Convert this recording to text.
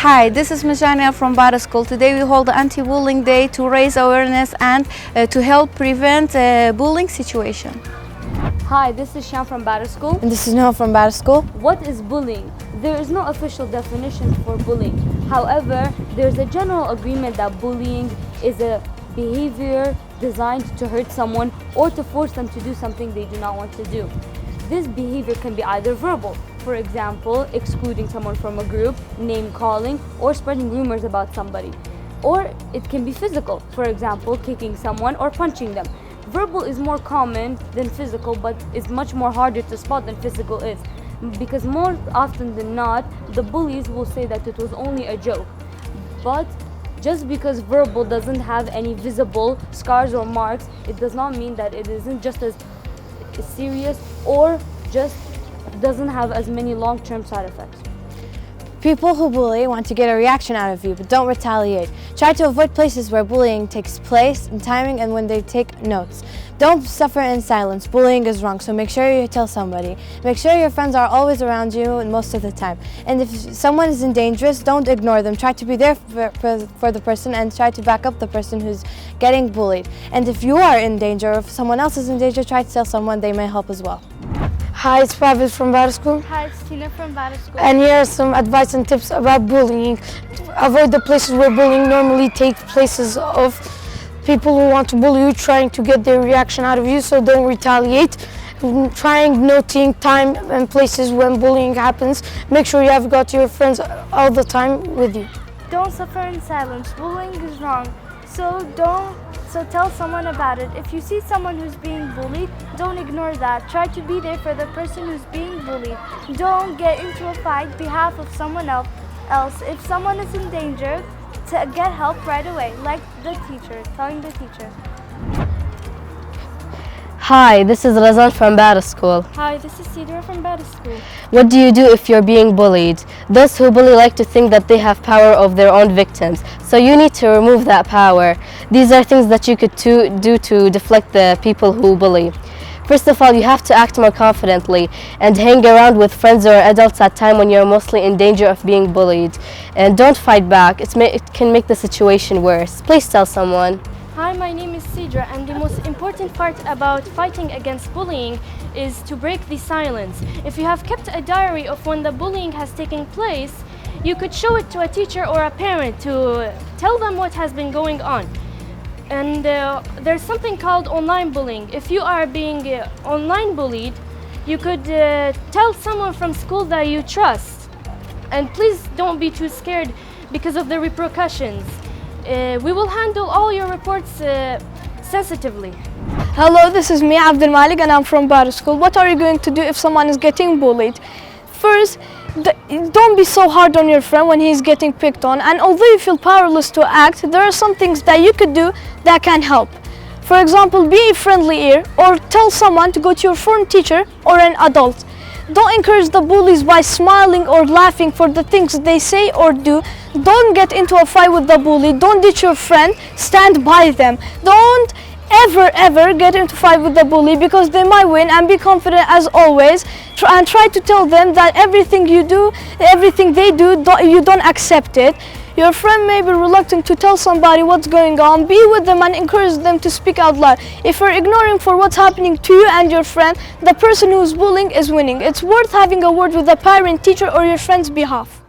Hi, this is Mijania from Bada School. Today we hold the Anti-Bullying Day to raise awareness and to help prevent bullying situation. Hi, this is Shan from Bada School. And this is Noah from Bada School. What is bullying? There is no official definition for bullying. However, there's a general agreement that bullying is a behavior designed to hurt someone or to force them to do something they do not want to do. This behavior can be either verbal, for example, excluding someone from a group, name-calling, or spreading rumors about somebody. Or it can be physical, for example, kicking someone or punching them. Verbal is more common than physical, but is much more harder to spot than physical is. Because more often than not, the bullies will say that it was only a joke. But just because verbal doesn't have any visible scars or marks, it does not mean that it isn't just as serious or just doesn't have as many long-term side effects. People who bully want to get a reaction out of you, but don't retaliate. Try to avoid places where bullying takes place in timing and when they take notes. Don't suffer in silence. Bullying is wrong, so make sure you tell somebody. Make sure your friends are always around you and most of the time. And if someone is in danger, don't ignore them. Try to be there for the person and try to back up the person who's getting bullied. And if you are in danger or if someone else is in danger, try to tell someone, they may help as well. Hi, it's Pavel from Bada School. Hi, it's Tina from Bada School. And here are some advice and tips about bullying. Avoid the places where bullying normally takes places of people who want to bully you, trying to get their reaction out of you, so don't retaliate. Trying noting time and places when bullying happens. Make sure you have got your friends all the time with you. Don't suffer in silence. Bullying is wrong. So tell someone about it. If you see someone who's being bullied, don't ignore that. Try to be there for the person who's being bullied. Don't get into a fight on behalf of someone else. If someone is in danger, to get help right away, like the teacher, telling the teacher. Hi, this is Razan from Bada School. Hi, this is Cedar from Bada School. What do you do if you're being bullied? Those who bully like to think that they have power over their own victims, so you need to remove that power. These are things that you could do to deflect the people who bully. First of all, you have to act more confidently and hang around with friends or adults at time when you're mostly in danger of being bullied. And don't fight back, it can make the situation worse. Please tell someone. Hi, my name is Sidra, and the most important part about fighting against bullying is to break the silence. If you have kept a diary of when the bullying has taken place, you could show it to a teacher or a parent to tell them what has been going on. And there's something called online bullying. If you are being online bullied, you could tell someone from school that you trust. And please don't be too scared because of the repercussions. We will handle all your reports sensitively. Hello, this is me, Abdul Malik, and I'm from Bada School. What are you going to do if someone is getting bullied? First, don't be so hard on your friend when he's getting picked on, and although you feel powerless to act, there are some things that you could do that can help. For example, be a friendly ear or tell someone to go to your form teacher or an adult. Don't encourage the bullies by smiling or laughing for the things they say or do. Don't get into a fight with the bully. Don't ditch your friend. Stand by them. Don't ever get into a fight with the bully because they might win, and be confident as always. And try to tell them that everything you do, everything they do, you don't accept it. Your friend may be reluctant to tell somebody what's going on. Be with them and encourage them to speak out loud. If you're ignoring for what's happening to you and your friend, the person who's bullying is winning. It's worth having a word with the parent, teacher, or your friend's behalf.